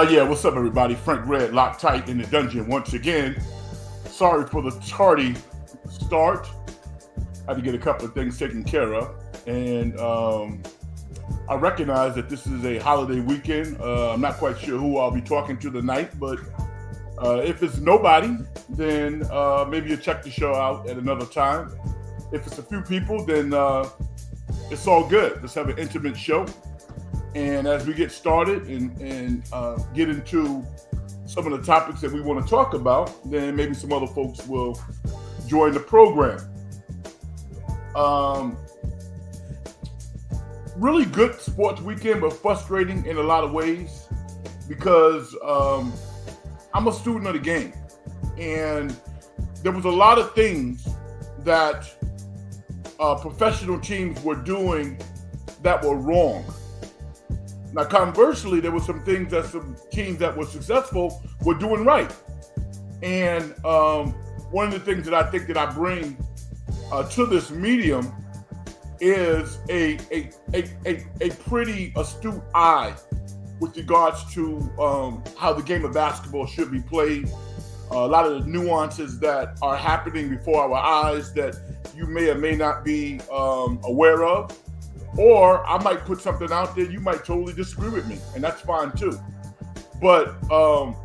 Yeah, what's up, everybody? Frank Red, locked tight in the dungeon once again. Sorry for the tardy start. I had to get a couple of things taken care of. And I recognize that this is a holiday weekend. I'm not quite sure who I'll be talking to tonight, but if it's nobody, then maybe you'll check the show out at another time. If it's a few people, then it's all good. Let's have an intimate show. And as we get started and get into some of the topics that we want to talk about, then maybe some other folks will join the program. Really good sports weekend, but frustrating in a lot of ways because I'm a student of the game. And there was a lot of things that professional teams were doing that were wrong. Now, conversely, there were some things that some teams that were successful were doing right. And one of the things that I think that I bring to this medium is a pretty astute eye with regards to how the game of basketball should be played. A lot of the nuances that are happening before our eyes that you may or may not be aware of. Or I might put something out there, you might totally disagree with me, and that's fine too. But I'm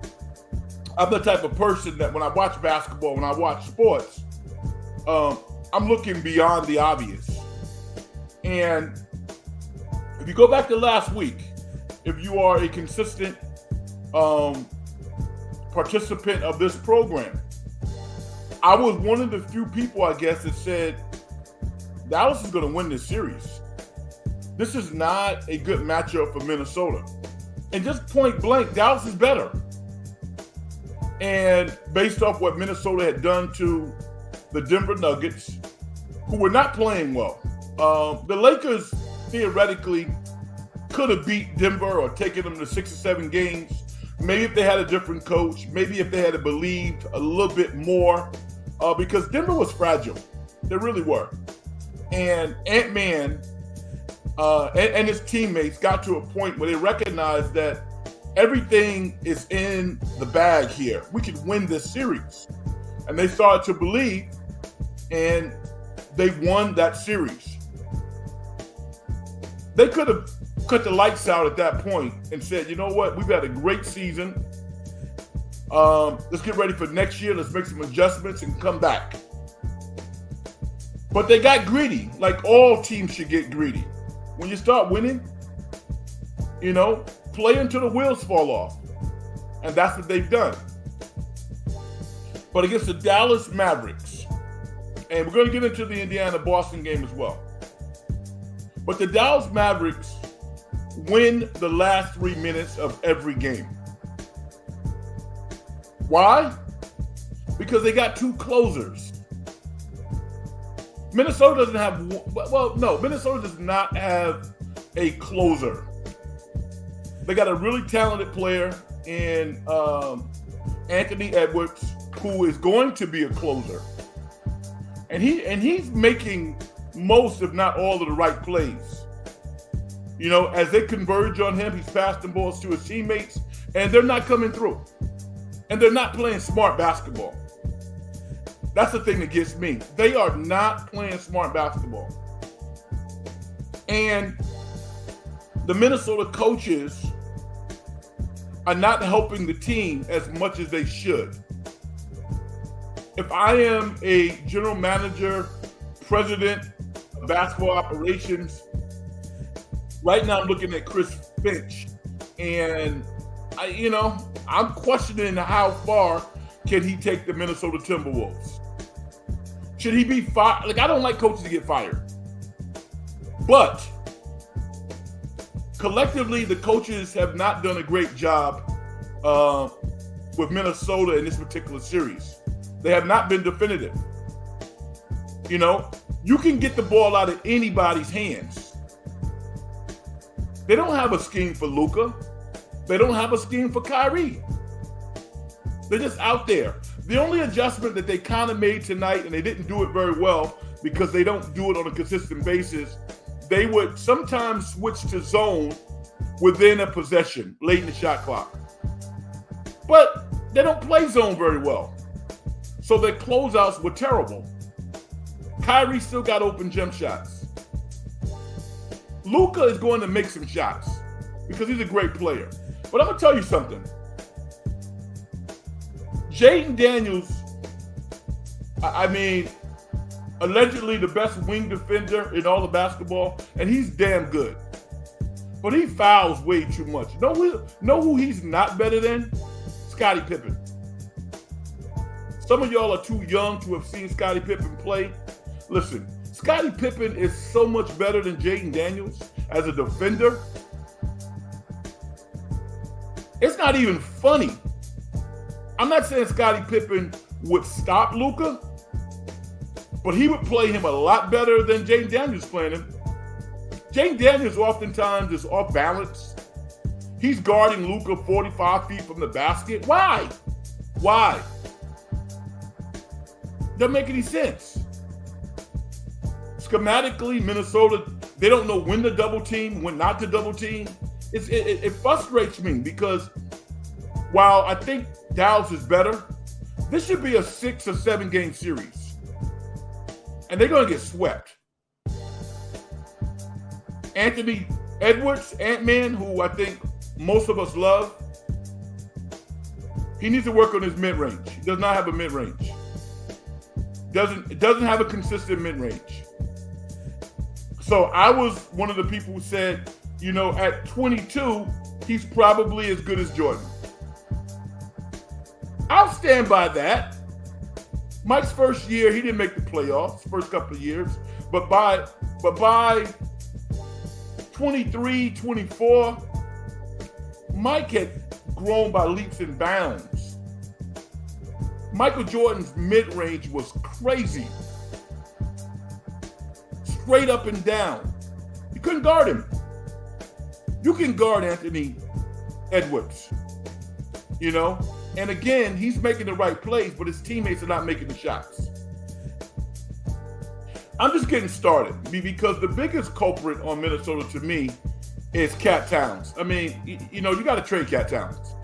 the type of person that when I watch basketball, when I watch sports, I'm looking beyond the obvious. And if you go back to last week, if you are a consistent participant of this program, I was one of the few people, I guess, that said Dallas is going to win this series. This is not a good matchup for Minnesota. And just point blank, Dallas is better. And based off what Minnesota had done to the Denver Nuggets, who were not playing well, the Lakers theoretically could have beat Denver or taken them to 6 or 7 games. Maybe if they had a different coach, maybe if they had believed a little bit more, because Denver was fragile. They really were. And Ant-Man and his teammates got to a point where they recognized that everything is in the bag here. We could win this series. And they started to believe, and they won that series. They could have cut the lights out at that point and said, you know what, we've had a great season. Let's get ready for next year. Let's make some adjustments and come back. But they got greedy, like all teams should get greedy. When you start winning, play until the wheels fall off. And that's what they've done. But against the Dallas Mavericks, and we're going to get into the Indiana-Boston game as well. But the Dallas Mavericks win the last 3 minutes of every game. Why? Because they got 2 closers. Minnesota doesn't have, Minnesota does not have a closer. They got a really talented player in Anthony Edwards, who is going to be a closer. And he's making most, if not all, of the right plays. As they converge on him, he's passing balls to his teammates, and they're not coming through. And they're not playing smart basketball. That's the thing that gets me. They are not playing smart basketball. And the Minnesota coaches are not helping the team as much as they should. If I am a general manager, president of basketball operations, right now I'm looking at Chris Finch, and I'm questioning how far can he take the Minnesota Timberwolves. Should he be fired? I don't like coaches to get fired. But collectively, the coaches have not done a great job with Minnesota in this particular series. They have not been definitive. You can get the ball out of anybody's hands. They don't have a scheme for Luka. They don't have a scheme for Kyrie. They're just out there. The only adjustment that they kind of made tonight, and they didn't do it very well because they don't do it on a consistent basis, they would sometimes switch to zone within a possession late in the shot clock. But they don't play zone very well. So their closeouts were terrible. Kyrie still got open jump shots. Luka is going to make some shots because he's a great player. But I'm going to tell you something. Jaden Daniels, I mean, allegedly the best wing defender in all of basketball, and he's damn good. But he fouls way too much. Know who he's not better than? Scottie Pippen. Some of y'all are too young to have seen Scottie Pippen play. Listen, Scottie Pippen is so much better than Jaden Daniels as a defender. It's not even funny. I'm not saying Scottie Pippen would stop Luka, but he would play him a lot better than Jaden Daniels playing him. Jaden Daniels oftentimes is off balance. He's guarding Luka 45 feet from the basket. Why? Why? Doesn't make any sense. Schematically, Minnesota, they don't know when to double team, when not to double team. It frustrates me because while I think Dallas is better, this should be a 6 or 7 game series. And they're going to get swept. Anthony Edwards, Ant-Man, who I think most of us love, he needs to work on his mid-range. He does not have a mid-range. Doesn't have a consistent mid-range. So I was one of the people who said, you know, at 22, he's probably as good as Jordan. I'll stand by that. Mike's first year, he didn't make the playoffs, first couple of years. But by 23, 24, Mike had grown by leaps and bounds. Michael Jordan's mid-range was crazy. Straight up and down. You couldn't guard him. You can guard Anthony Edwards, you know? And again, he's making the right plays, but his teammates are not making the shots. I'm just getting started because the biggest culprit on Minnesota to me is Cat Towns. I mean, you know, you got to trade Cat Towns.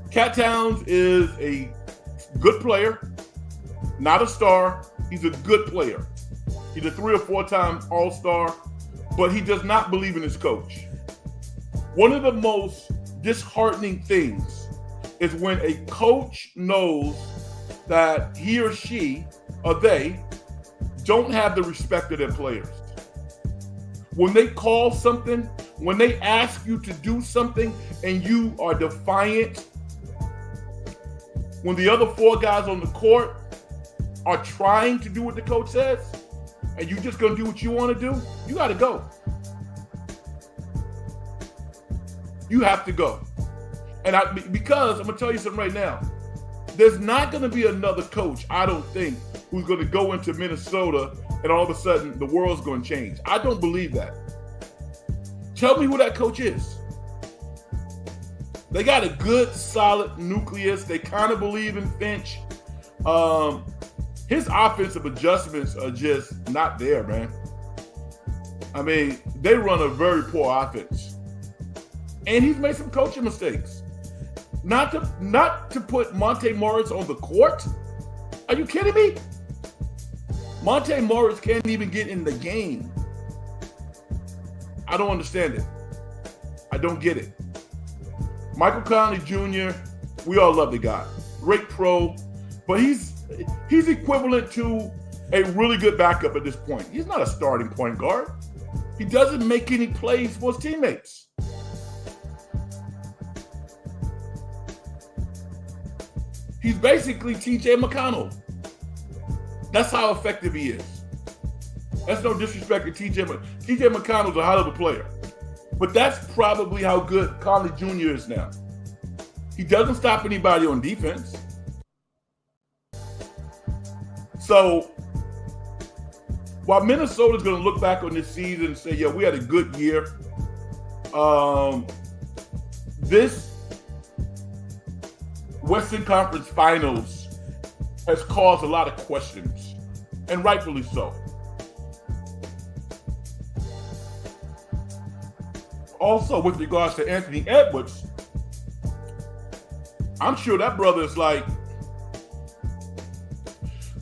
Cat Towns is a good player, not a star. He's a good player. He's a 3 or 4 time All-Star, but he does not believe in his coach. One of the most disheartening things is when a coach knows that he or she or they don't have the respect of their players. When they call something, when they ask you to do something and you are defiant, when the other 4 guys on the court are trying to do what the coach says and you're just going to do what you want to do, you got to go. You have to go. And because I'm going to tell you something right now, there's not going to be another coach, I don't think, who's going to go into Minnesota and all of a sudden the world's going to change. I don't believe that. Tell me who that coach is. They got a good, solid nucleus. They kind of believe in Finch. His offensive adjustments are just not there, man. I mean, they run a very poor offense. And he's made some coaching mistakes. Not to put Monte Morris on the court? Are you kidding me? Monte Morris can't even get in the game. I don't understand it. I don't get it. Michael Conley Jr., we all love the guy. Great pro, but he's equivalent to a really good backup at this point. He's not a starting point guard. He doesn't make any plays for his teammates. He's basically TJ McConnell. That's how effective he is. That's no disrespect to TJ McConnell's a hell of a player. But that's probably how good Conley Jr. is now. He doesn't stop anybody on defense. So while Minnesota's going to look back on this season and say, yeah, we had a good year, this Western Conference Finals has caused a lot of questions, and rightfully so. Also, with regards to Anthony Edwards, I'm sure that brother is like,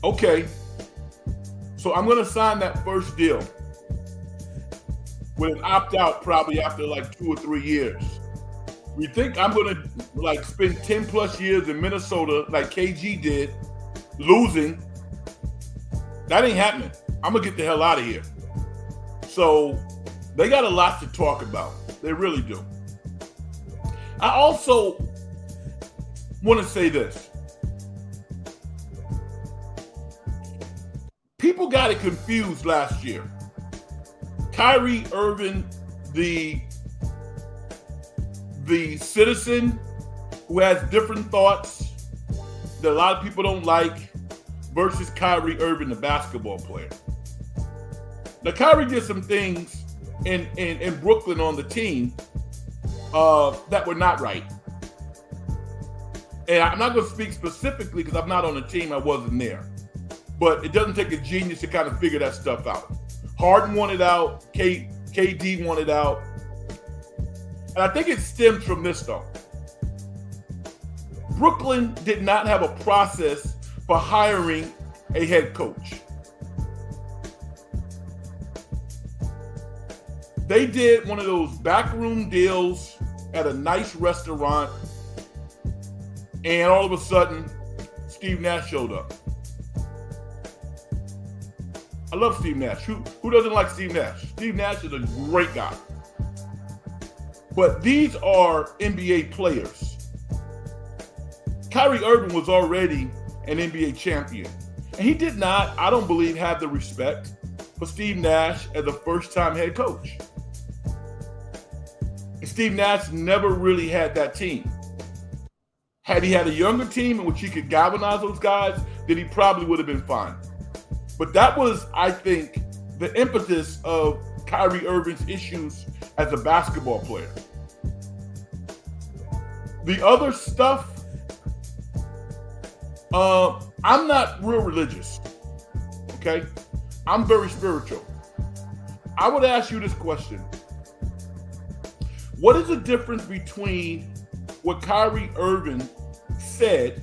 okay, so I'm going to sign that first deal with an opt-out probably after like 2 or 3 years. You think I'm going to like spend 10 plus years in Minnesota like KG did, losing? That ain't happening. I'm going to get the hell out of here. So they got a lot to talk about. They really do. I also want to say this. People got it confused last year. Kyrie Irving, the citizen who has different thoughts that a lot of people don't like, versus Kyrie Irving, the basketball player. Now, Kyrie did some things in Brooklyn on the team that were not right. And I'm not going to speak specifically because I'm not on the team. I wasn't there. But it doesn't take a genius to kind of figure that stuff out. Harden wanted out. KD wanted out. And I think it stems from this, though. Brooklyn did not have a process for hiring a head coach. They did one of those backroom deals at a nice restaurant, and all of a sudden, Steve Nash showed up. I love Steve Nash. Who doesn't like Steve Nash? Steve Nash is a great guy. But these are NBA players. Kyrie Irving was already an NBA champion. And he did not, I don't believe, have the respect for Steve Nash as a first-time head coach. And Steve Nash never really had that team. Had he had a younger team in which he could galvanize those guys, then he probably would have been fine. But that was, I think, the impetus of Kyrie Irving's issues as a basketball player. The other stuff, I'm not real religious, okay? I'm very spiritual. I would ask you this question. What is the difference between what Kyrie Irving said,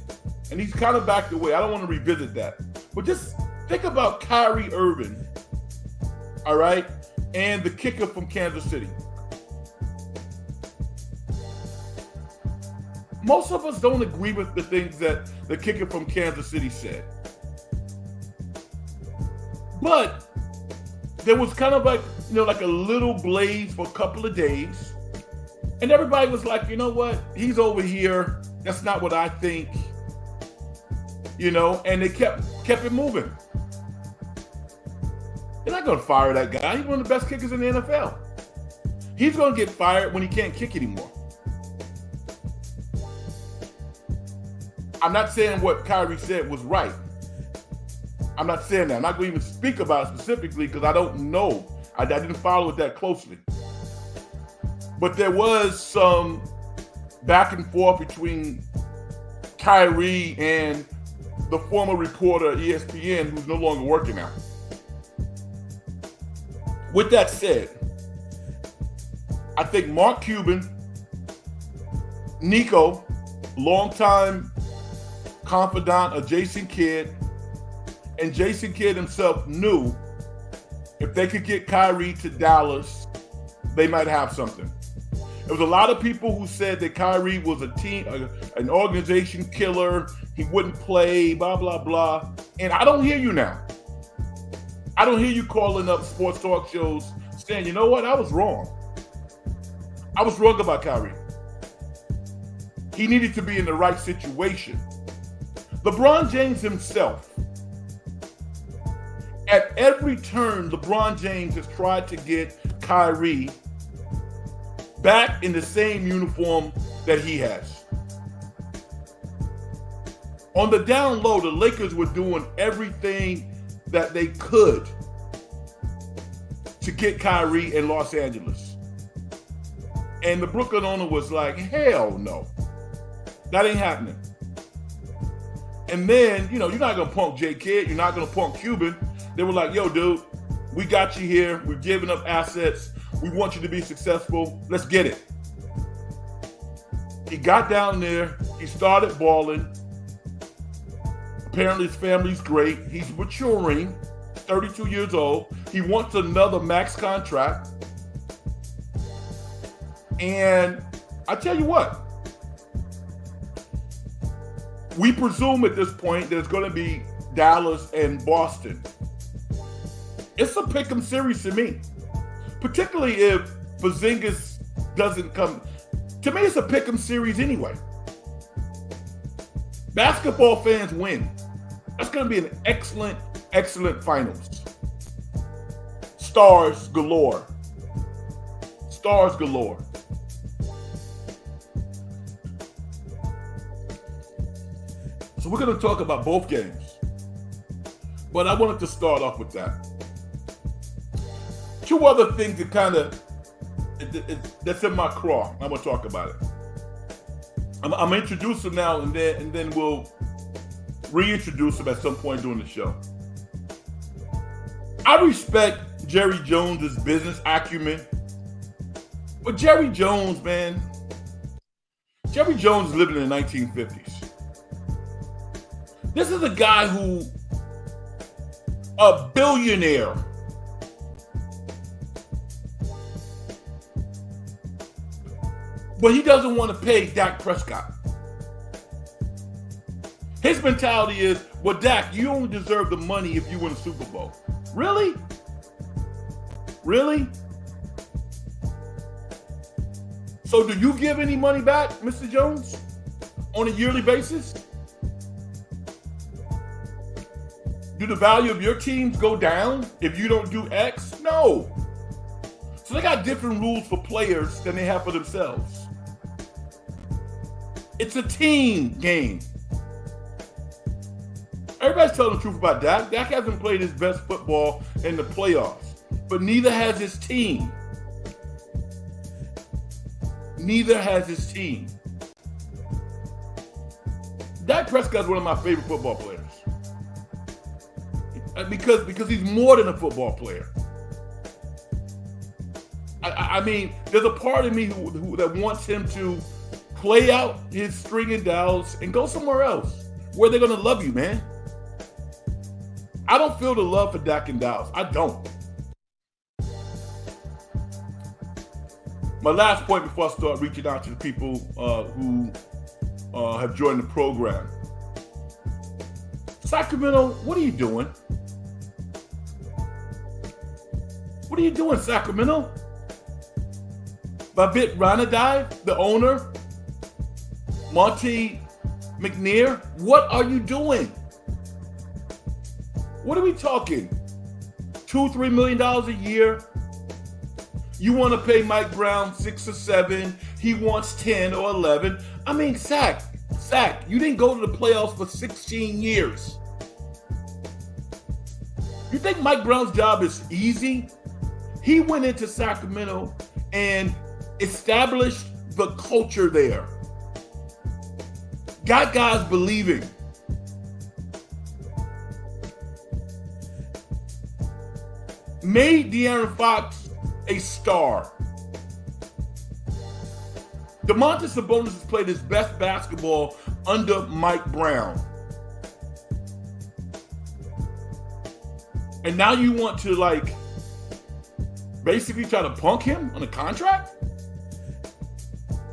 and he's kind of backed away, I don't want to revisit that, but just think about Kyrie Irving, all right, and the kicker from Kansas City. Most of us don't agree with the things that the kicker from Kansas City said. But there was kind of like, like a little blaze for a couple of days. And everybody was like, you know what? He's over here. That's not what I think. And they kept it moving. They're not going to fire that guy. He's one of the best kickers in the NFL. He's going to get fired when he can't kick anymore. I'm not saying what Kyrie said was right. I'm not saying that. I'm not going to even speak about it specifically because I don't know. I didn't follow it that closely. But there was some back and forth between Kyrie and the former reporter at ESPN who's no longer working out. With that said, I think Mark Cuban, Nico, longtime confidant of Jason Kidd, and Jason Kidd himself knew if they could get Kyrie to Dallas, they might have something. There was a lot of people who said that Kyrie was an organization killer, he wouldn't play, blah, blah, blah. And I don't hear you now. I don't hear you calling up sports talk shows saying, you know what, I was wrong. I was wrong about Kyrie. He needed to be in the right situation. LeBron James himself, at every turn, LeBron James has tried to get Kyrie back in the same uniform that he has. On the down low, the Lakers were doing everything that they could to get Kyrie in Los Angeles. And the Brooklyn owner was like, hell no, that ain't happening. And then, you're not going to punk J. Kidd. You're not going to punk Cuban. They were like, yo, dude, we got you here. We've given up assets. We want you to be successful. Let's get it. He got down there. He started balling. Apparently his family's great. He's maturing. 32 years old. He wants another max contract. And I tell you what, we presume at this point there's going to be Dallas and Boston. It's a pick'em series to me, particularly if Porzingis doesn't come. To me, it's a pick'em series anyway. Basketball fans win. That's going to be an excellent, excellent finals. Stars galore. Stars galore. So we're going to talk about both games. But I wanted to start off with that. Two other things that kind of, that's in my craw. I'm going to talk about it. I'm going to introduce them now and then we'll reintroduce them at some point during the show. I respect Jerry Jones' business acumen. But Jerry Jones, man, Jerry Jones living in the 1950s. This is a guy who, a billionaire, but he doesn't want to pay Dak Prescott. His mentality is, well, Dak, you only deserve the money if you win a Super Bowl. Really? Really? So do you give any money back, Mr. Jones, on a yearly basis? Do the value of your teams go down if you don't do X? No. So they got different rules for players than they have for themselves. It's a team game. Everybody's telling the truth about Dak. Dak hasn't played his best football in the playoffs, but neither has his team. Neither has his team. Dak Prescott's one of my favorite football players. Because he's more than a football player. I mean, there's a part of me who that wants him to play out his string in Dallas and go somewhere else where they're going to love you, man. I don't feel the love for Dak in Dallas. I don't. My last point before I start reaching out to the people who have joined the program. Sacramento, what are you doing? What are you doing, Sacramento? Babit Ranadive, the owner, Monty McNair, what are you doing? What are we talking? $2-3 million a year? You want to pay Mike Brown 6 or 7? He wants 10 or 11. I mean, Sack, you didn't go to the playoffs for 16 years. You think Mike Brown's job is easy? He went into Sacramento and established the culture there. Got guys believing. Made De'Aaron Fox a star. Domantas Sabonis has played his best basketball under Mike Brown. And now you want to basically try to punk him on a contract?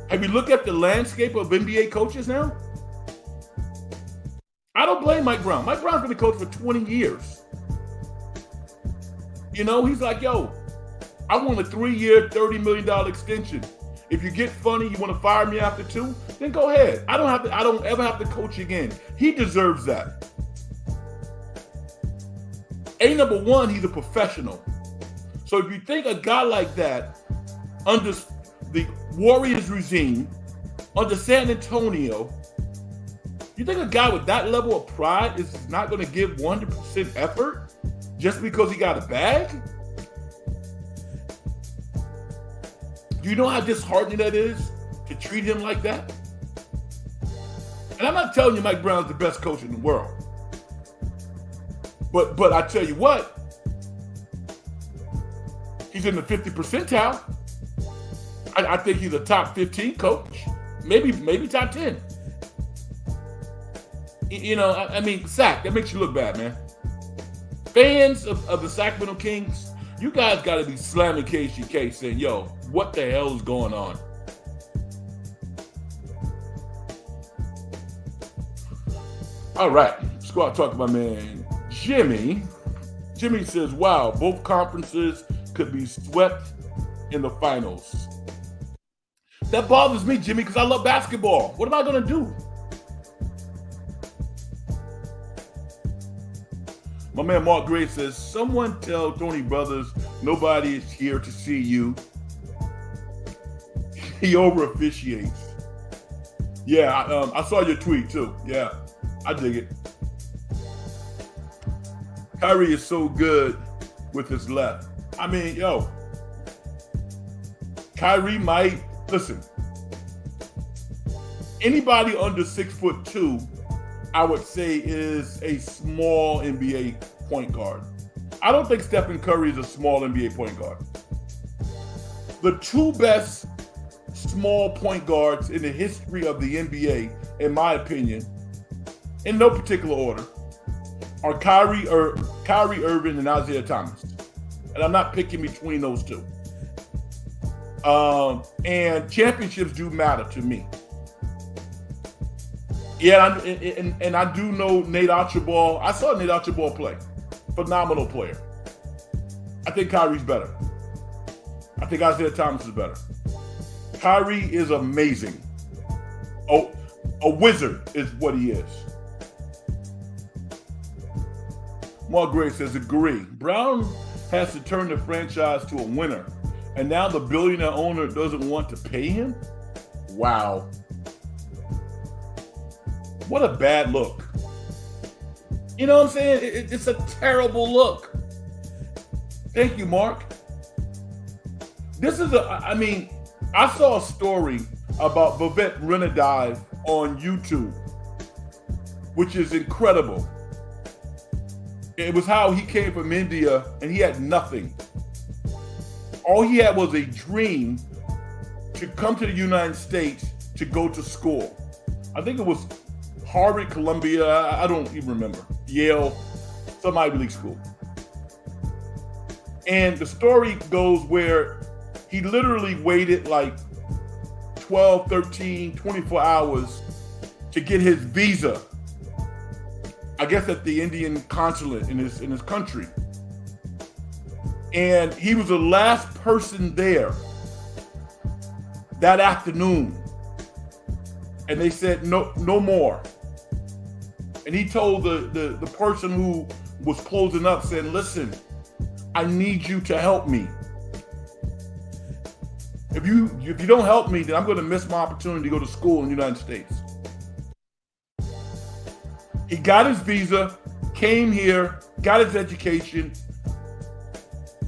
Have you looked at the landscape of NBA coaches now? I don't blame Mike Brown. Mike Brown's been a coach for 20 years. You know, he's like, yo, I want a 3-year, $30 million extension. If you get funny, you want to fire me after 2, then go ahead. I don't ever have to coach again. He deserves that. Number one, he's a professional. So if you think a guy like that under the Warriors regime, under San Antonio, you think a guy with that level of pride is not going to give 100% effort just because he got a bag? Do you know how disheartening that is to treat him like that? And I'm not telling you Mike Brown's the best coach in the world. But I tell you what, he's in the 50th percentile. I think he's a top 15 coach, maybe top 10. I mean, Sack, that makes you look bad, man. Fans of the Sacramento Kings, you guys got to be slamming KCK saying, yo, what the hell is going on? All right, let's go out and talk to my man, Jimmy. Jimmy says, wow, both conferences could be swept in the finals. That bothers me, Jimmy, because I love basketball. What am I going to do? My man Mark Gray says, someone tell Tony Brothers nobody is here to see you. He over officiates. Yeah, I saw your tweet too. Yeah, I dig it. Kyrie is so good with his left. I mean, yo, Kyrie might, listen, anybody under 6'2", I would say is a small NBA point guard. I don't think Stephen Curry is a small NBA point guard. The two best small point guards in the history of the NBA, in my opinion, in no particular order, are Kyrie Irving and Isaiah Thomas. And I'm not picking between those two. And championships do matter to me. Yeah, and I do know Nate Archibald. I saw Nate Archibald play. Phenomenal player. I think Kyrie's better. I think Isaiah Thomas is better. Kyrie is amazing. Oh, a wizard is what he is. Mark Gray says, agree. Brown has to turn the franchise to a winner, and now the billionaire owner doesn't want to pay him? Wow. What a bad look. You know what I'm saying? It's a terrible look. Thank you, Mark. I saw a story about Vivek Renadive on YouTube, which is incredible. It was how he came from India and he had nothing. All he had was a dream to come to the United States to go to school. I think it was Harvard, Columbia, I don't even remember. Yale, some Ivy League school. And the story goes where he literally waited like 12, 13, 24 hours to get his visa, I guess at the Indian consulate in his country. And he was the last person there that afternoon. And they said, no more. And he told the person who was closing up, said, listen, I need you to help me. If you don't help me, then I'm going to miss my opportunity to go to school in the United States. He got his visa, came here, got his education,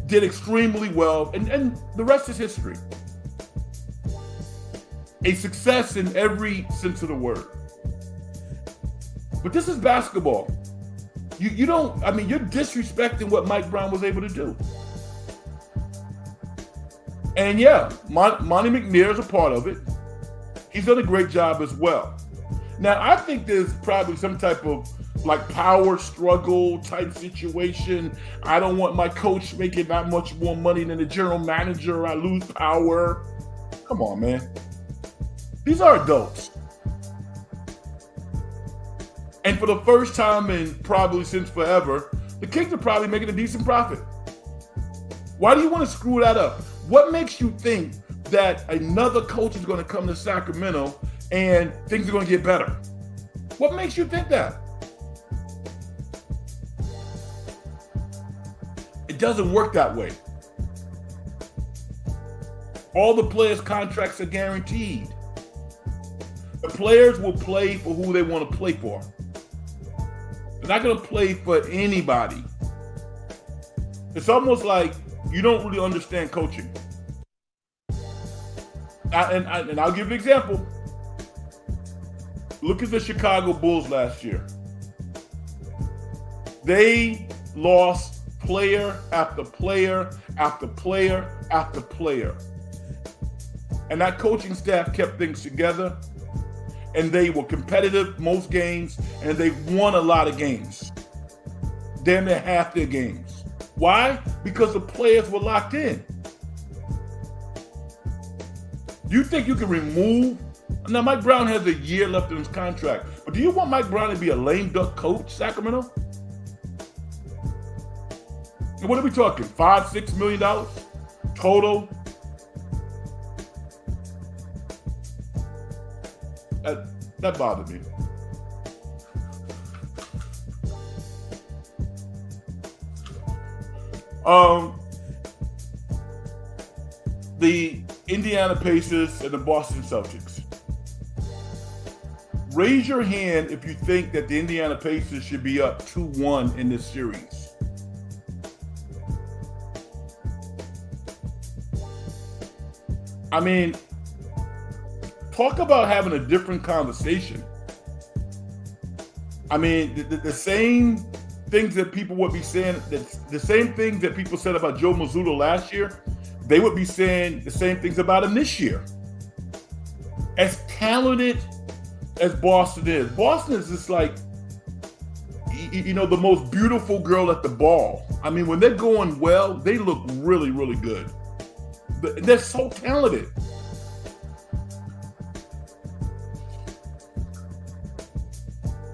did extremely well, and the rest is history. A success in every sense of the word. But this is basketball. You're disrespecting what Mike Brown was able to do. And yeah, Monty McNair is a part of it. He's done a great job as well. Now, I think there's probably some type of like power struggle type situation. I don't want my coach making that much more money than the general manager. I lose power. Come on, man. These are adults. And for the first time in probably since forever, the Kings are probably making a decent profit. Why do you want to screw that up? What makes you think that another coach is going to come to Sacramento and things are going to get better? What makes you think that? It doesn't work that way. All the players' contracts are guaranteed. The players will play for who they want to play for. They're not going to play for anybody. It's almost like you don't really understand coaching. And I'll give you an example. Look at the Chicago Bulls last year. They lost player after player after player after player. And that coaching staff kept things together. and they were competitive most games, and they won a lot of games. Damn near half their games. Why? Because the players were locked in. Do you think you can remove? Now, Mike Brown has a year left in his contract, but do you want Mike Brown to be a lame duck coach, Sacramento? And what are we talking? $5-6 million total? That bothered me. The Indiana Pacers and the Boston Celtics. Raise your hand if you think that the Indiana Pacers should be up 2-1 in this series. I mean, talk about having a different conversation. I mean, the same things that people would be saying, the same things that people said about Joe Mazzulla last year, they would be saying the same things about him this year. As talented as Boston is just like, you know, the most beautiful girl at the ball. I mean, when they're going well, they look really, really good. They're so talented.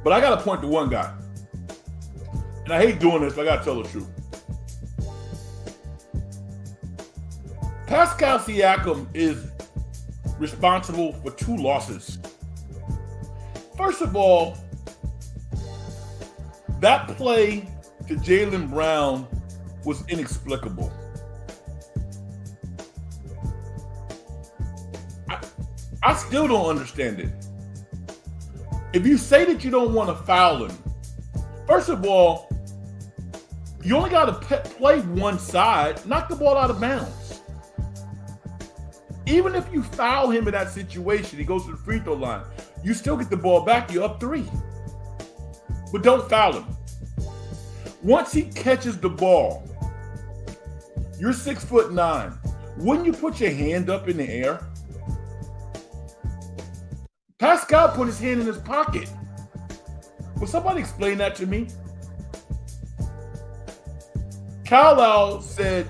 But I got to point to one guy. And I hate doing this, but I got to tell the truth. Pascal Siakam is responsible for 2 losses. First of all, that play to Jaylen Brown was inexplicable. I still don't understand it. If you say that you don't want to foul him, first of all, you only got to play one side, knock the ball out of bounds. Even if you foul him in that situation, he goes to the free throw line, you still get the ball back, you're up 3. But don't foul him. Once he catches the ball, you're 6'9". Wouldn't you put your hand up in the air? Pascal put his hand in his pocket. Will somebody explain that to me? Carlisle said,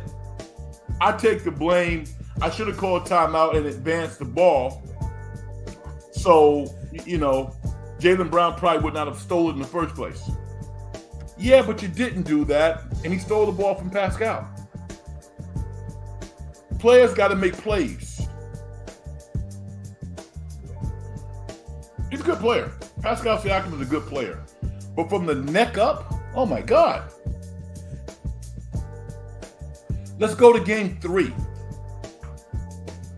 I take the blame. I should have called timeout and advanced the ball. So, you know, Jaylen Brown probably would not have stolen it in the first place. Yeah, but you didn't do that, and he stole the ball from Pascal. Players got to make plays. He's a good player. Pascal Siakam is a good player. But from the neck up, oh my God. Let's go to game 3.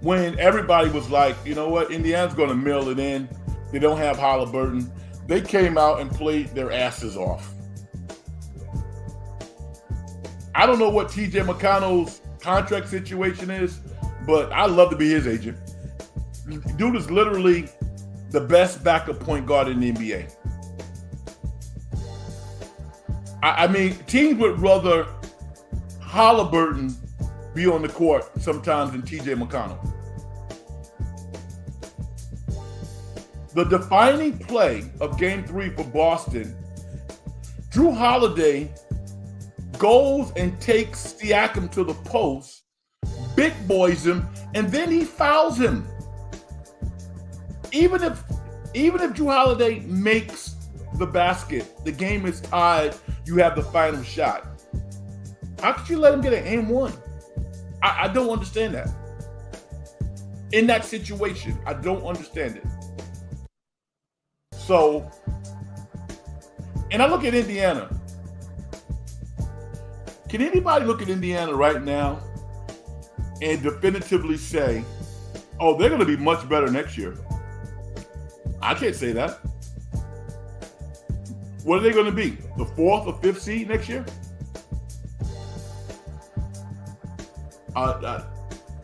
When everybody was like, you know what, Indiana's going to mail it in. They don't have Halliburton. They came out and played their asses off. I don't know what TJ McConnell's contract situation is, but I'd love to be his agent. Dude is literally the best backup point guard in the NBA. I mean, teams would rather Halliburton be on the court sometimes than TJ McConnell. The defining play of Game 3 for Boston, Drew Holiday goes and takes Siakam to the post, big boys him, and then he fouls him. Even if Drew Holiday makes the basket, the game is tied, you have the final shot. How could you let him get an and one? I don't understand that. In that situation, I don't understand it. So, and I look at Indiana. Can anybody look at Indiana right now and definitively say, oh, they're going to be much better next year? I can't say that. What are they going to be? The 4th or 5th seed next year?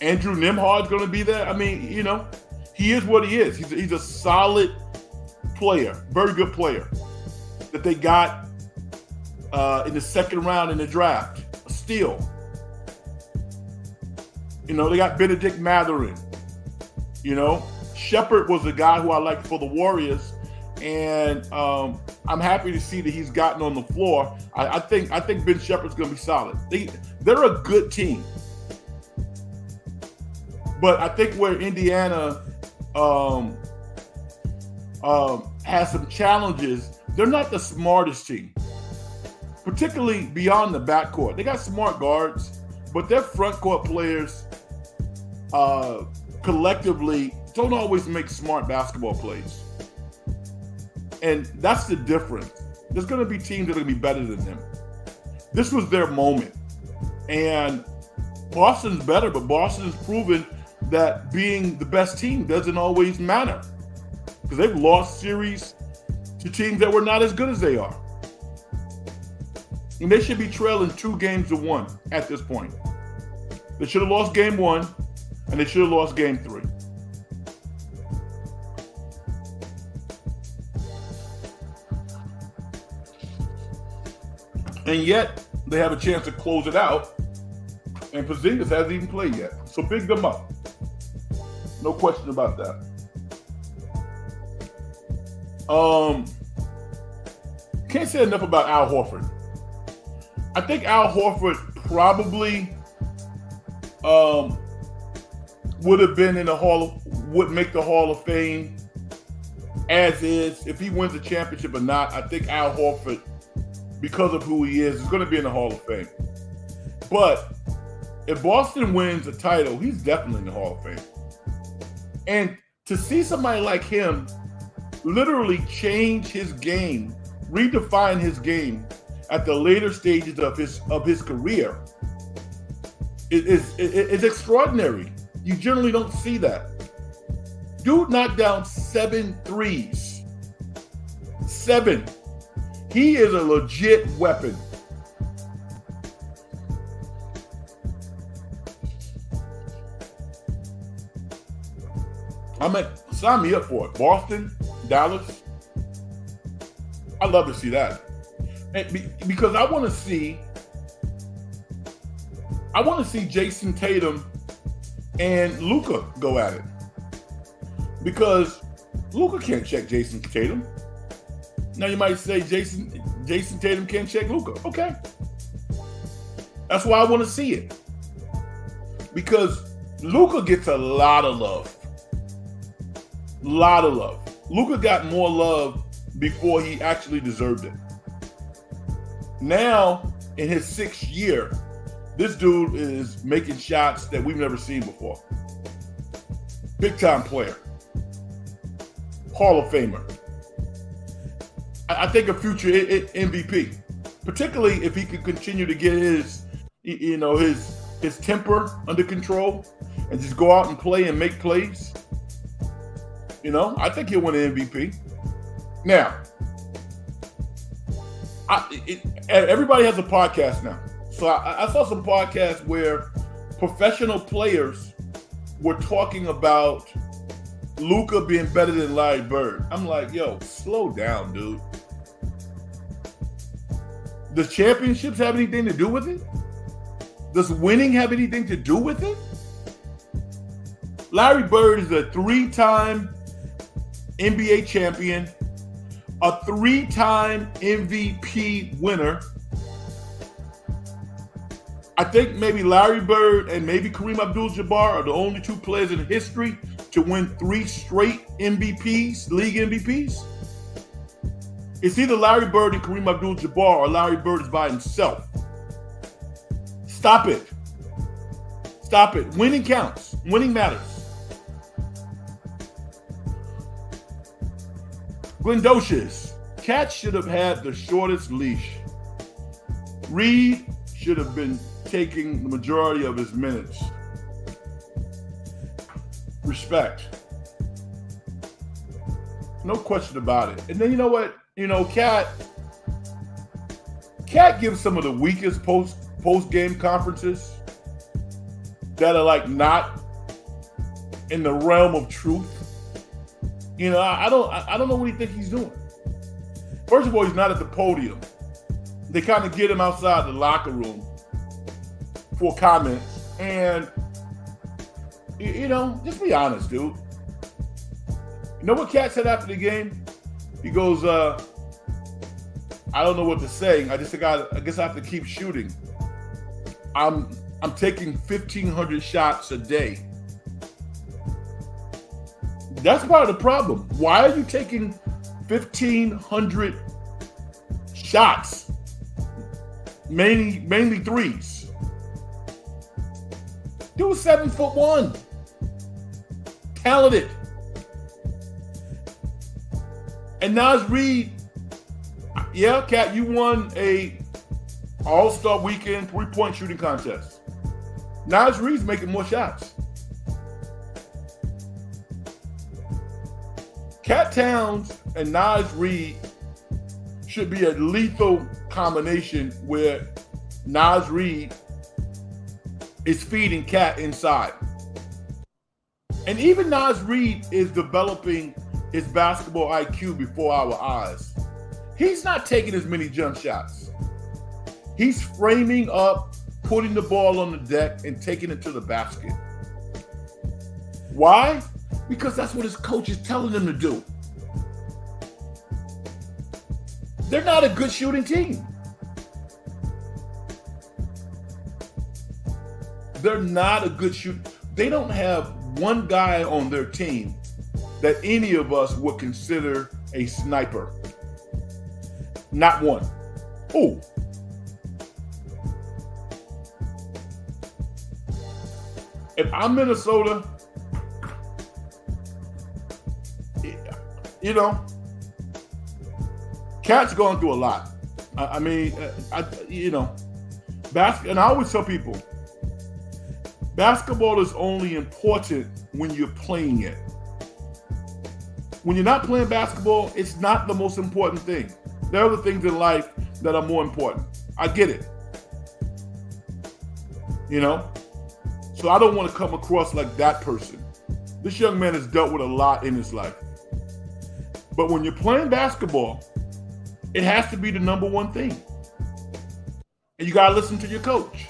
Andrew Nembhard's going to be there. I mean, you know, he is what he is. He's a solid player, very good player that they got in the second round in the draft. A steal. You know, they got Benedict Mathurin. You know, Shepard was a guy who I liked for the Warriors, and I'm happy to see that he's gotten on the floor. I think Ben Shepard's going to be solid. They're a good team, but I think where Indiana has some challenges, they're not the smartest team, particularly beyond the backcourt. They got smart guards, but their front court players collectively don't always make smart basketball plays. And that's the difference. There's going to be teams that are going to be better than them. This was their moment. And Boston's better, but Boston's proven that being the best team doesn't always matter, because they've lost series to teams that were not as good as they are. And they should be trailing 2 games to 1 at this point. They should have lost game 1, and they should have lost game 3. And yet, they have a chance to close it out, and Porzingis hasn't even played yet. So big them up. No question about that. Can't say enough about Al Horford. I think Al Horford probably would have been in the would make the Hall of Fame as is. If he wins a championship or not, I think Al Horford, because of who he is going to be in the Hall of Fame. But if Boston wins a title, he's definitely in the Hall of Fame. And to see somebody like him literally change his game, redefine his game at the later stages of his career is extraordinary. You generally don't see that. Dude knocked down 7 threes. 7. He is a legit weapon. Sign me up for it. Boston, Dallas. I'd love to see that. Because I want to see Jason Tatum and Luka go at it. Because Luka can't check Jason Tatum. Now you might say Jason Tatum can't check Luka. Okay. That's why I want to see it. Because Luka gets a lot of love. Luka got more love before he actually deserved it. Now, in his 6th year, this dude is making shots that we've never seen before. Big time player. Hall of Famer. I think a future MVP, particularly if he could continue to get his temper under control and just go out and play and make plays. I think he'll win an MVP. Now, everybody has a podcast now. So I saw some podcasts where professional players were talking about Luka being better than Larry Bird. I'm like, yo, slow down, dude. Does championships have anything to do with it? Does winning have anything to do with it? Larry Bird is a 3-time NBA champion, a 3-time MVP winner. I think maybe Larry Bird and maybe Kareem Abdul-Jabbar are the only 2 players in history to win 3 straight MVPs, league MVPs. It's either Larry Bird and Kareem Abdul-Jabbar or Larry Bird is by himself. Stop it. Winning counts. Winning matters. Glendocious. Cat should have had the shortest leash. Reed should have been taking the majority of his minutes. Respect. No question about it. And then you know what? Cat gives some of the weakest post-game conferences that are like not in the realm of truth. I don't know what he thinks he's doing. First of all, he's not at the podium. They kind of get him outside the locker room for comments. And, just be honest, dude. You know what Cat said after the game? He goes, I don't know what to say. I guess I have to keep shooting. I'm taking 1,500 shots a day. That's part of the problem. Why are you taking 1,500 shots? Mainly threes. Dude was 7'1". Talented. And Naz Reid, yeah, Cat, you won a All-Star Weekend 3-point shooting contest. Naz Reid's making more shots. Cat Towns and Naz Reid should be a lethal combination where Naz Reid is feeding Cat inside. And even Naz Reid is developing his basketball IQ before our eyes. He's not taking as many jump shots. He's framing up, putting the ball on the deck, and taking it to the basket. Why? Because that's what his coach is telling him to do. They're not a good shooting team. They're not a good shooting. They don't have one guy on their team that any of us would consider a sniper. Not one. Oh. If I'm Minnesota, you know, Cat's going through a lot. I mean, and I always tell people, basketball is only important when you're playing it. When you're not playing basketball, it's not the most important thing. There are other things in life that are more important. I get it. You know? So I don't want to come across like that person. This young man has dealt with a lot in his life. But when you're playing basketball, it has to be the number one thing. And you got to listen to your coach.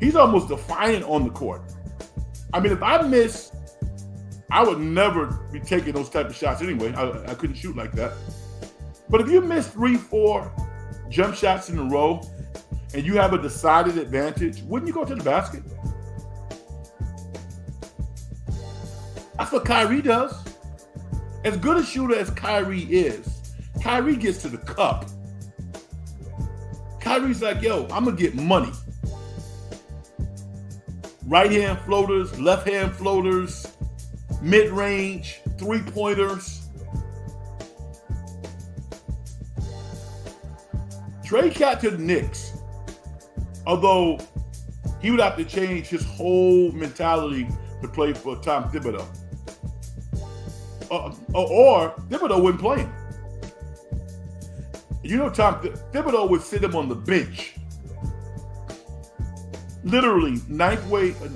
He's almost defiant on the court. I mean, if I miss, I would never be taking those type of shots anyway. I couldn't shoot like that. But if you miss 3-4 jump shots in a row and you have a decided advantage, wouldn't you go to the basket? That's what Kyrie does. As good a shooter as Kyrie is, Kyrie gets to the cup. Kyrie's like, yo, I'm going to get money. Right hand floaters, left hand floaters, mid-range, three-pointers. Trade Cat to the Knicks. Although he would have to change his whole mentality to play for Tom Thibodeau. Or Thibodeau wouldn't play him. You know, Thibodeau would sit him on the bench. Literally,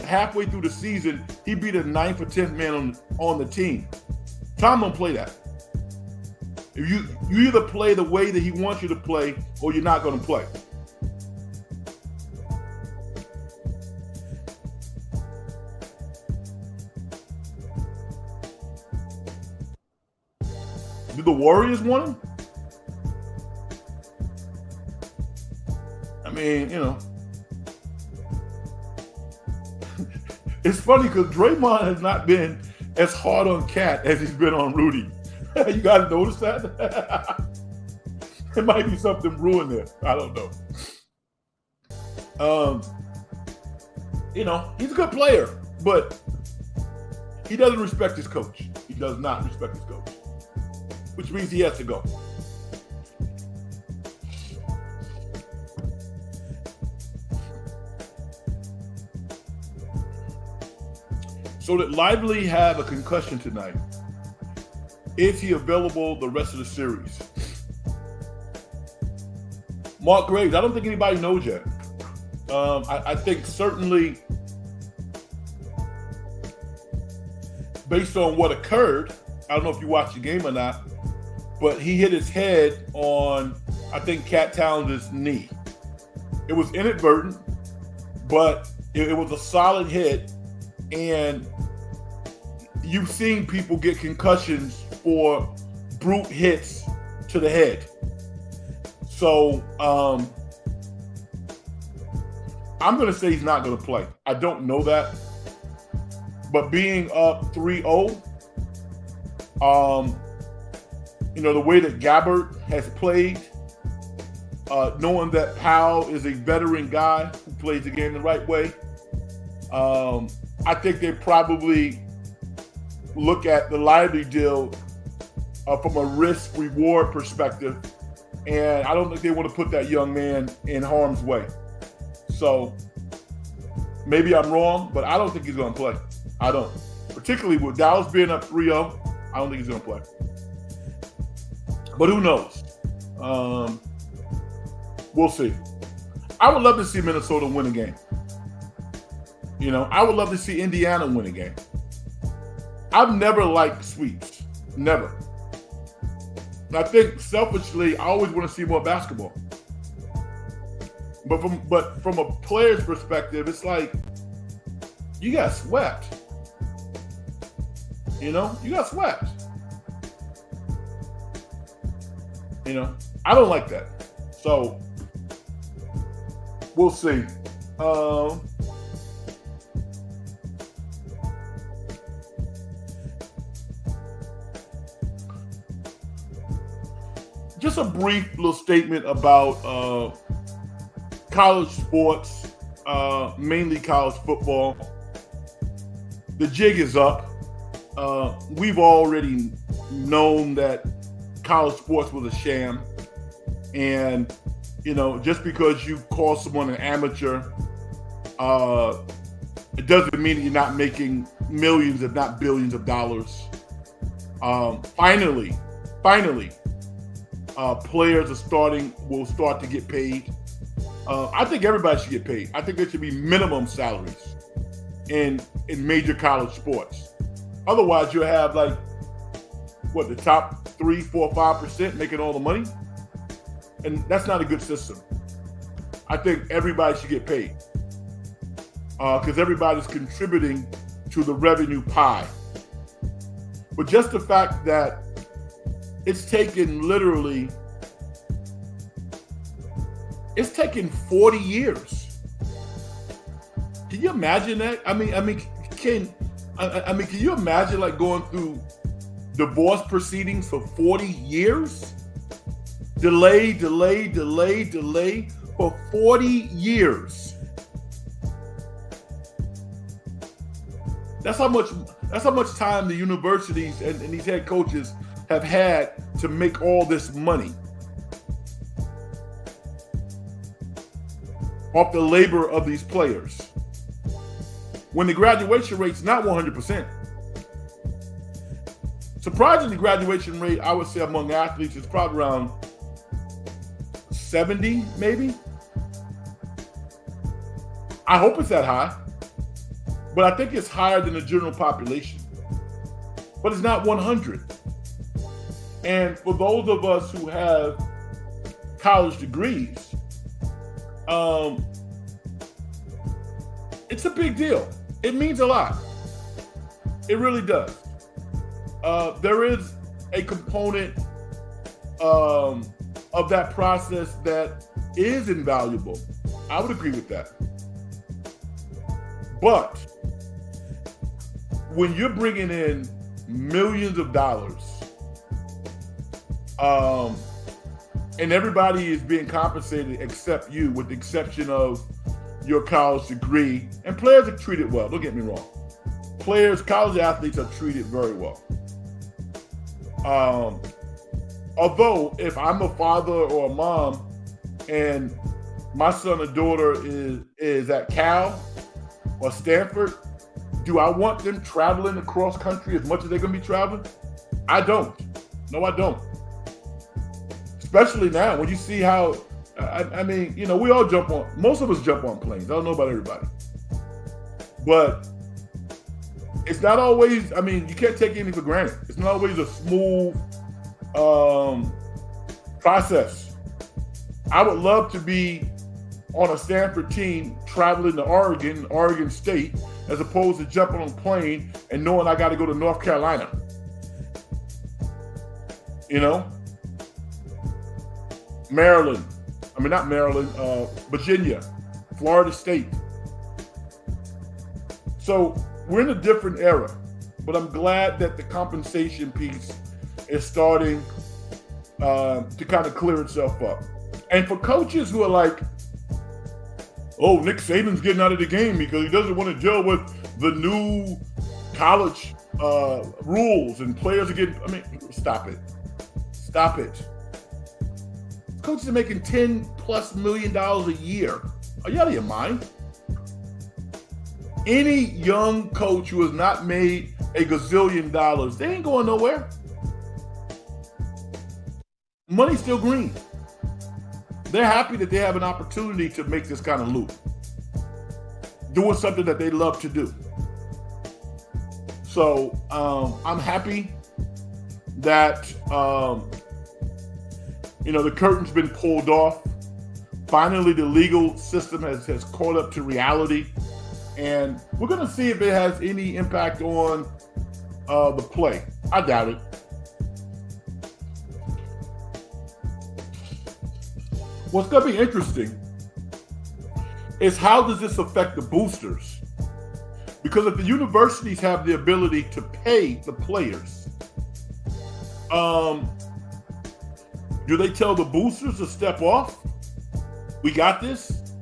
halfway through the season, he'd be the 9th or 10th man on the team. Tom don't play that. If you either play the way that he wants you to play, or you're not going to play. Do the Warriors want him? I mean, you know. It's funny because Draymond has not been as hard on Cat as he's been on Rudy. You guys notice that? There might be something brewing there. I don't know. You know, he's a good player, but he doesn't respect his coach. He does not respect his coach, which means he has to go. So did Lively have a concussion tonight? Is he available the rest of the series? Mark Graves, I don't think anybody knows yet. I think certainly based on what occurred, I don't know if you watched the game or not, but he hit his head on, I think, Cat Towns' knee. It was inadvertent, but it was a solid hit. And you've seen people get concussions for brute hits to the head. So I'm going to say he's not going to play. I don't know that. But being up 3-0, the way that Gabbert has played, knowing that Powell is a veteran guy who plays the game the right way, I think they probably look at the Lively deal from a risk-reward perspective, and I don't think they want to put that young man in harm's way. So maybe I'm wrong, but I don't think he's going to play. I don't. Particularly with Dallas being up 3-0, I don't think he's going to play. But who knows? We'll see. I would love to see Minnesota win a game. I would love to see Indiana win a game. I've never liked sweeps. Never. And I think selfishly, I always want to see more basketball. But from a player's perspective, it's like you got swept. You got swept. I don't like that. So we'll see. Just a brief little statement about college sports, mainly college football. The jig is up. We've already known that college sports was a sham. And, just because you call someone an amateur, it doesn't mean that you're not making millions, if not billions of dollars. Finally, players will start to get paid. I think everybody should get paid. I think there should be minimum salaries in major college sports. Otherwise, you'll have the top 3, 4, 5% making all the money. And that's not a good system. I think everybody should get paid because everybody's contributing to the revenue pie. But just the fact that it's taken 40 years. Can you imagine that? Can you imagine going through divorce proceedings for 40 years? Delay for 40 years. That's how much time the universities and these head coaches have had to make all this money off the labor of these players. When the graduation rate's not 100%. Surprisingly, graduation rate, I would say among athletes is probably around 70, maybe. I hope it's that high, but I think it's higher than the general population. But it's not 100. And for those of us who have college degrees, it's a big deal. It means a lot. It really does. There is a component of that process that is invaluable. I would agree with that. But when you're bringing in millions of dollars, and everybody is being compensated except you, with the exception of your college degree, and players are treated well, don't get me wrong. College athletes are treated very well. Although, if I'm a father or a mom and my son or daughter is at Cal or Stanford, do I want them traveling across country as much as they're going to be traveling? I don't. No, I don't. Especially now when you see how, we all most of us jump on planes. I don't know about everybody. But it's not always, you can't take anything for granted. It's not always a smooth process. I would love to be on a Stanford team traveling to Oregon State, as opposed to jumping on a plane and knowing I got to go to North Carolina. You know? Virginia, Florida State. So we're in a different era, but I'm glad that the compensation piece is starting to kind of clear itself up. And for coaches who are like, oh, Nick Saban's getting out of the game because he doesn't want to deal with the new college rules and players are getting, stop it. Stop it. Coaches are making $10+ million a year. Are you out of your mind? Any young coach who has not made a gazillion dollars, they ain't going nowhere. Money's still green. They're happy that they have an opportunity to make this kind of loot, doing something that they love to do. So I'm happy that the curtain's been pulled off. Finally, the legal system has caught up to reality, and we're going to see if it has any impact on the play. I doubt it. What's going to be interesting is how does this affect the boosters? Because if the universities have the ability to pay the players, do they tell the boosters to step off? We got this?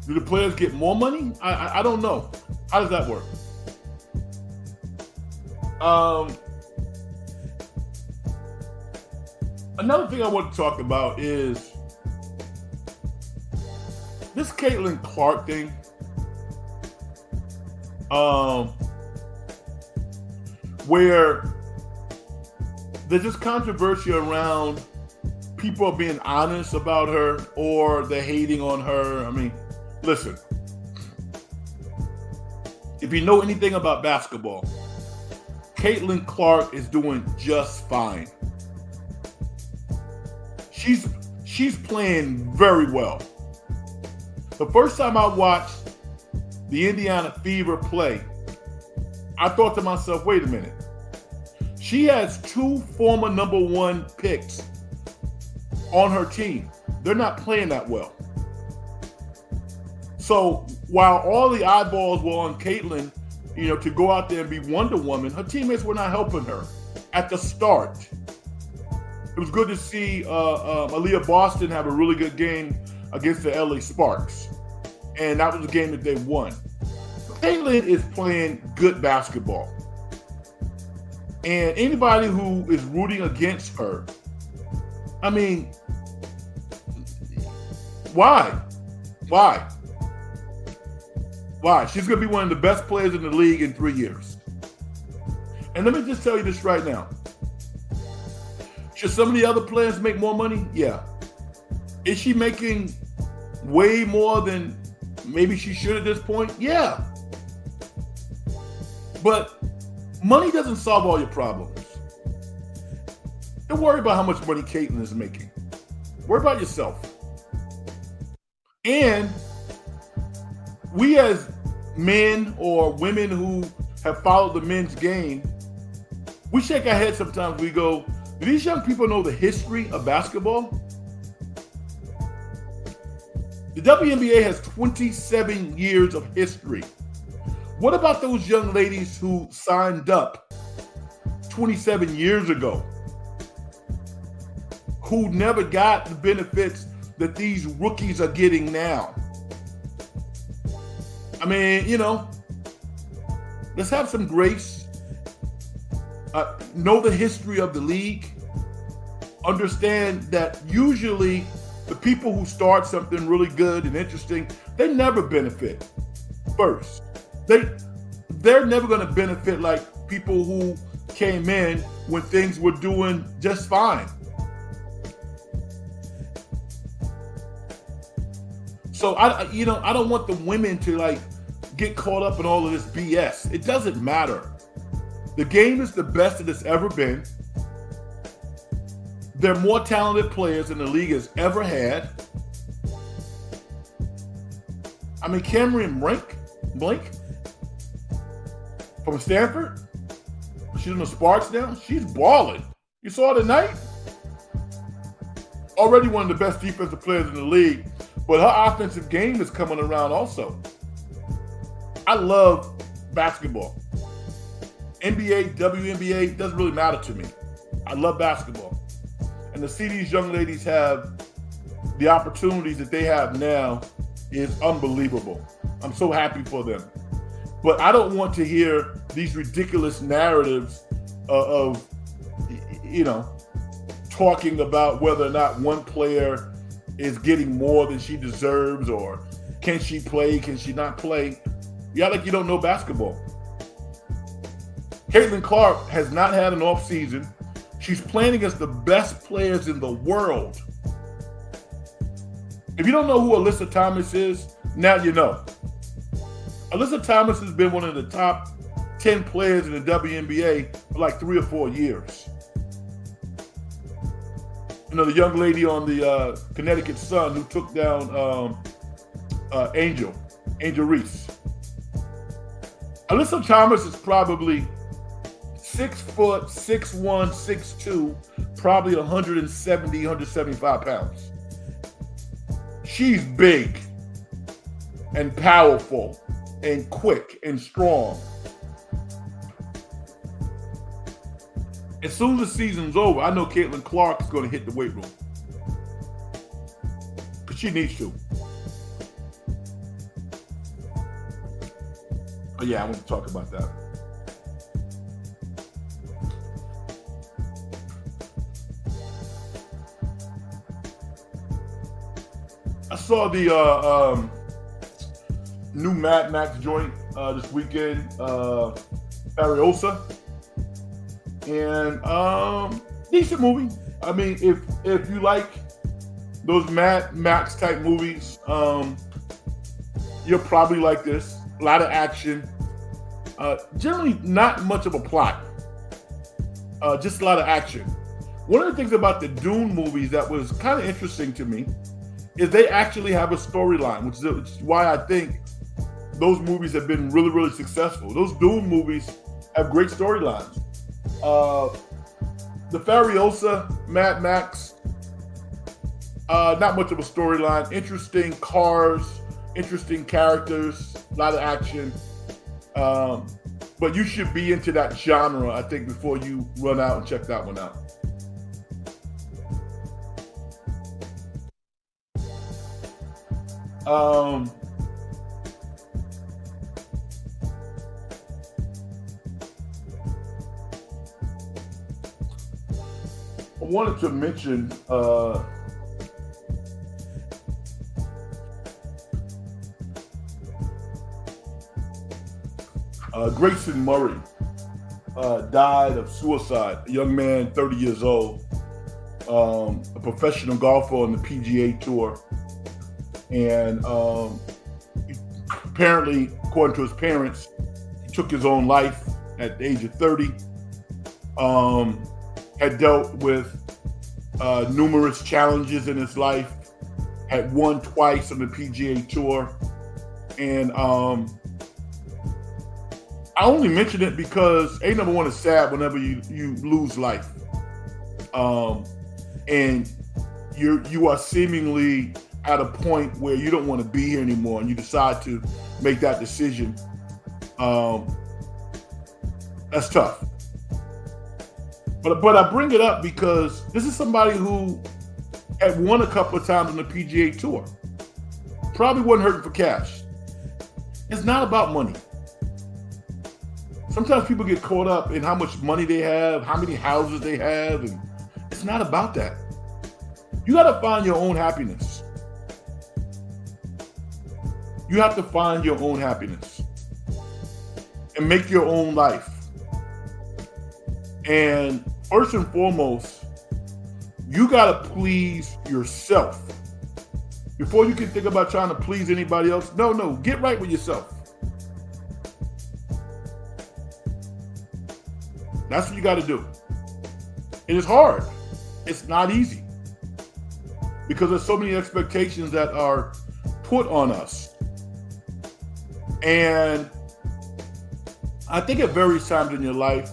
Do the players get more money? I don't know. How does that work? Another thing I want to talk about is this Caitlin Clark thing. Where there's just controversy around people are being honest about her or they're hating on her. Listen, if you know anything about basketball, Caitlin Clark is doing just fine. She's playing very well. The first time I watched the Indiana Fever play, I thought to myself, wait a minute. She has 2 former number 1 picks on her team. They're not playing that well. So while all the eyeballs were on Caitlin, to go out there and be Wonder Woman, her teammates were not helping her at the start. It was good to see Aaliyah Boston have a really good game against the LA Sparks. And that was a game that they won. Caitlin is playing good basketball. And anybody who is rooting against her, why? She's going to be one of the best players in the league in 3 years. And let me just tell you this right now. Should some of the other players make more money? Yeah. Is she making way more than maybe she should at this point? Yeah. But money doesn't solve all your problems. Don't worry about how much money Caitlin is making. Worry about yourself. And we as men or women who have followed the men's game, we shake our heads sometimes. We go, do these young people know the history of basketball? The WNBA has 27 years of history. What about those young ladies who signed up 27 years ago, who never got the benefits that these rookies are getting now? Let's have some grace. Know the history of the league. Understand that usually the people who start something really good and interesting, they never benefit first. They're never going to benefit like people who came in when things were doing just fine. So I don't want the women to get caught up in all of this BS. It doesn't matter. The game is the best it has ever been. There are more talented players than the league has ever had. Cameron Blake, from Stanford. She's in the Sparks now. She's balling. You saw her tonight? Already one of the best defensive players in the league, but her offensive game is coming around also. I love basketball. NBA, WNBA, doesn't really matter to me. I love basketball. And to see these young ladies have the opportunities that they have now is unbelievable. I'm so happy for them. But I don't want to hear these ridiculous narratives of talking about whether or not one player is getting more than she deserves, or can she play, can she not play. You act like you don't know basketball. Caitlin Clark has not had an off season. She's playing against the best players in the world. If you don't know who Alyssa Thomas is, now you know. Alyssa Thomas has been one of the top 10 players in the WNBA for like 3 or 4 years. You know, the young lady on the Connecticut Sun who took down Angel Reese. Alyssa Thomas is probably 6 foot, 6'1", 6'2", probably 170, 175 pounds. She's big and powerful and quick and strong. As soon as the season's over, I know Caitlin Clark is going to hit the weight room. Because she needs to. Oh yeah, I want to talk about that. I saw the new Mad Max joint this weekend, Furiosa, and decent movie. I mean, if you like those Mad Max type movies, you'll probably like this. A lot of action, generally not much of a plot, just a lot of action. One of the things about the Dune movies that was kind of interesting to me is they actually have a storyline, which is why I think those movies have been really, really successful. Those Dune movies have great storylines. The Furiosa, Mad Max, not much of a storyline. Interesting cars, interesting characters, a lot of action. But you should be into that genre, I think, before you run out and check that one out. I wanted to mention Grayson Murray died of suicide. A young man, 30 years old, a professional golfer on the PGA Tour. And apparently, according to his parents, he took his own life at the age of 30. Had dealt with numerous challenges in his life, had won twice on the PGA Tour. And I only mention it because number one, is sad whenever you lose life. And you are seemingly at a point where you don't want to be here anymore and you decide to make that decision. That's tough. But I bring it up because this is somebody who had won a couple of times on the PGA Tour. Probably wasn't hurting for cash. It's not about money. Sometimes people get caught up in how much money they have, how many houses they have, and it's not about that. You got to find your own happiness. You have to find your own happiness and make your own life. And first and foremost, you got to please yourself. Before you can think about trying to please anybody else, no, get right with yourself. That's what you got to do. And it's hard. It's not easy because there's so many expectations that are put on us. And I think at various times in your life,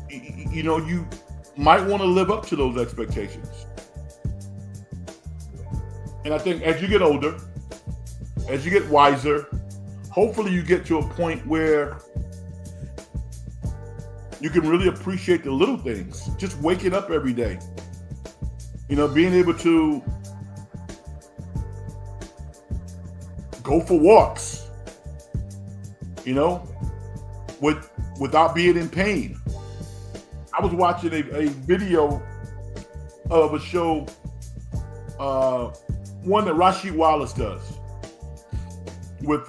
you might want to live up to those expectations. And I think as you get older, as you get wiser, hopefully you get to a point where you can really appreciate the little things. Just waking up every day. Being able to go for walks, without being in pain. I was watching a video of a show, one that Rasheed Wallace does with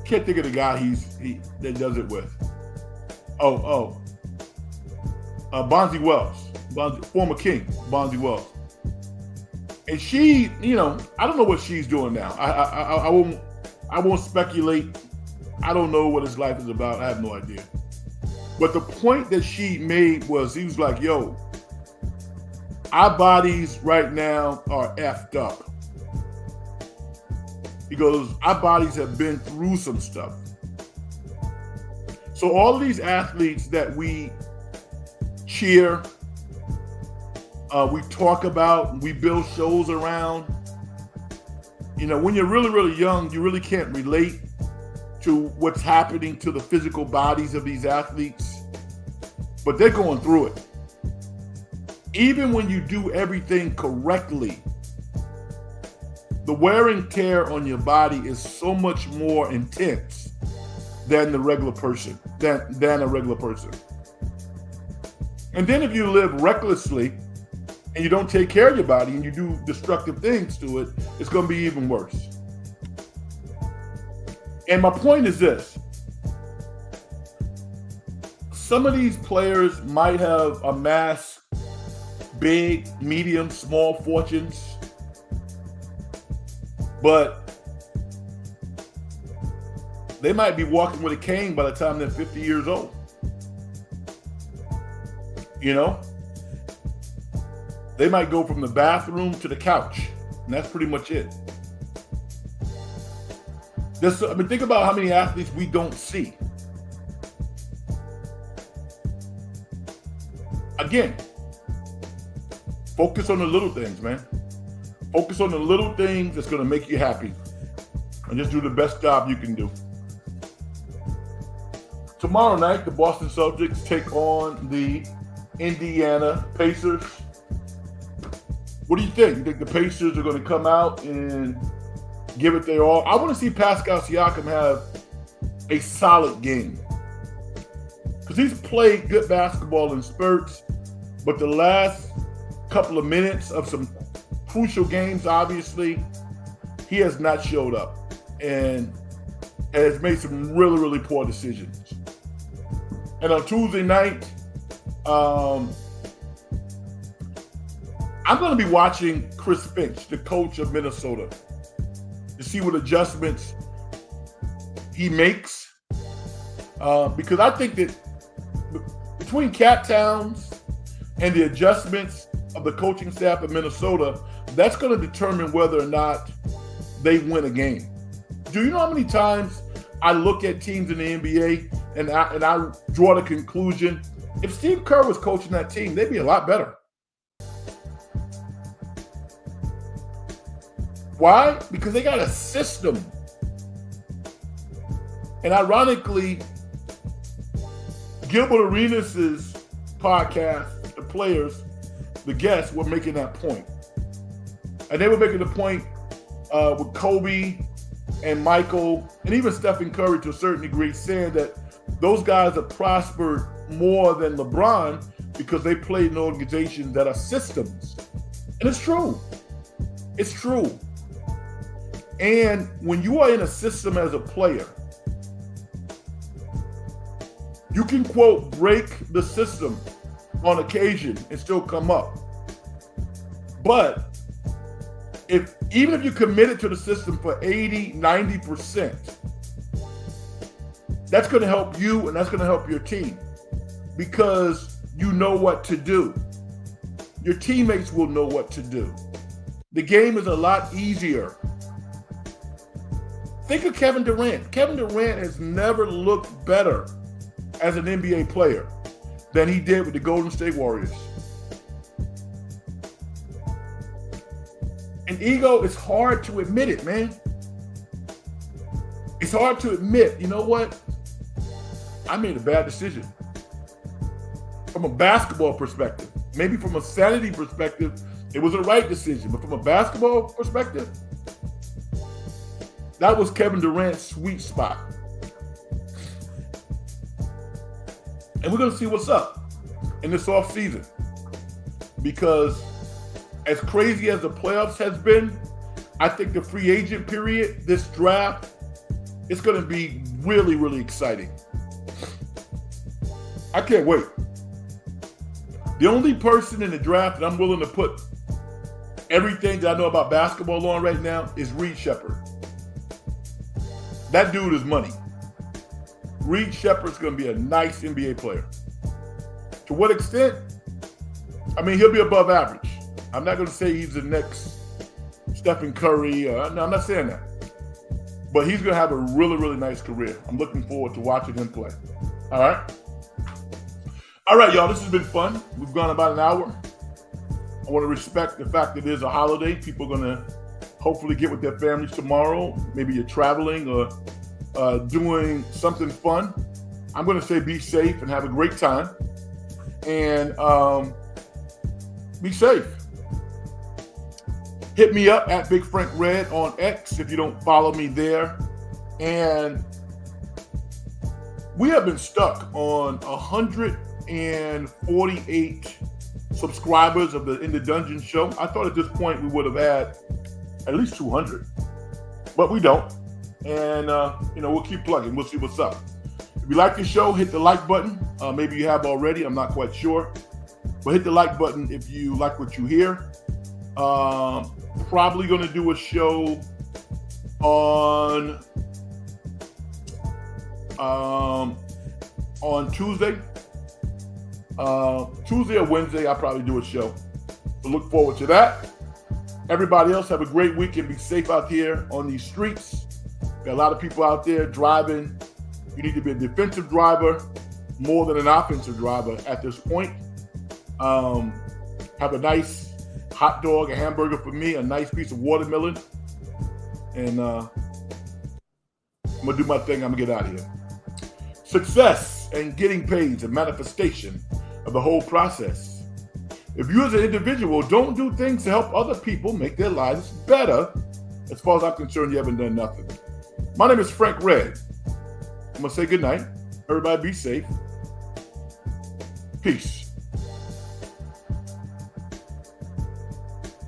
can't think of the guy that does it with. Bonzi Wells, former King, Bonzi Wells. And she, I don't know what she's doing now. I won't speculate. I don't know what his life is about. I have no idea. But the point that she made was, he was like, yo, our bodies right now are effed up. He goes, our bodies have been through some stuff. So all of these athletes that we cheer, we talk about, we build shows around, when you're really, really young, you really can't relate to what's happening to the physical bodies of these athletes, but they're going through it. Even when you do everything correctly, the wear and tear on your body is so much more intense than a regular person. And then if you live recklessly and you don't take care of your body and you do destructive things to it, it's going to be even worse. And my point is this. Some of these players might have amassed big, medium, small fortunes, but they might be walking with a cane by the time they're 50 years old. They might go from the bathroom to the couch, and that's pretty much it. Think about how many athletes we don't see. Again, focus on the little things, man. Focus on the little things that's going to make you happy. And just do the best job you can do. Tomorrow night, the Boston Celtics take on the Indiana Pacers. What do you think? You think the Pacers are going to come out and give it their all? I want to see Pascal Siakam have a solid game. Because he's played good basketball in spurts, but the last couple of minutes of some crucial games, obviously, he has not showed up and has made some really, really poor decisions. And on Tuesday night, I'm going to be watching Chris Finch, the coach of Minnesota, to see what adjustments he makes. Because I think that between Cat Towns and the adjustments of the coaching staff of Minnesota, that's going to determine whether or not they win a game. Do you know how many times I look at teams in the NBA and I draw the conclusion, if Steve Kerr was coaching that team, they'd be a lot better. Why? Because they got a system. And ironically, Gilbert Arenas' podcast, the players, the guests were making that point. And they were making the point with Kobe and Michael and even Stephen Curry to a certain degree, saying that those guys have prospered more than LeBron because they played in organizations that are systems. And it's true. It's true. And when you are in a system as a player, you can, quote, break the system on occasion and still come up. But even if you committed to the system for 80, 90%, that's going to help you and that's going to help your team because you know what to do. Your teammates will know what to do. The game is a lot easier. Think of Kevin Durant. Kevin Durant has never looked better as an NBA player than he did with the Golden State Warriors. And ego, it's hard to admit it, man. It's hard to admit, you know what? I made a bad decision. From a basketball perspective, maybe from a sanity perspective, it was the right decision. But from a basketball perspective, that was Kevin Durant's sweet spot. And we're going to see what's up in this offseason. Because as crazy as the playoffs has been, I think the free agent period, this draft, it's going to be really, really exciting. I can't wait. The only person in the draft that I'm willing to put everything that I know about basketball on right now is Reed Sheppard. That dude is money. Reed Sheppard's going to be a nice NBA player. To what extent? I mean, he'll be above average. I'm not going to say he's the next Stephen Curry. No, I'm not saying that. But he's going to have a really, really nice career. I'm looking forward to watching him play. All right? All right, y'all, this has been fun. We've gone about an hour. I want to respect the fact that it is a holiday. People are going to hopefully get with their families tomorrow. Maybe you're traveling or doing something fun. I'm going to say be safe and have a great time. And be safe. Hit me up at Big Frank Red on X if you don't follow me there. And we have been stuck on 148 subscribers of the In the Dungeon show. I thought at this point we would have had at least 200, but we don't. And we'll keep plugging. We'll see what's up. If you like the show, hit the like button. Maybe you have already. I'm not quite sure, but hit the like button if you like what you hear. Probably going to do a show on Tuesday. Tuesday or Wednesday, I'll probably do a show. So look forward to that. Everybody else, have a great week and be safe out here on these streets. Got a lot of people out there driving. You need to be a defensive driver more than an offensive driver at this point. Have a nice hot dog, a hamburger for me, a nice piece of watermelon. And I'm going to do my thing. I'm going to get out of here. Success and getting paid is a manifestation of the whole process. If you as an individual don't do things to help other people make their lives better, as far as I'm concerned, you haven't done nothing. My name is Frank Red. I'm going to say good night. Everybody be safe. Peace.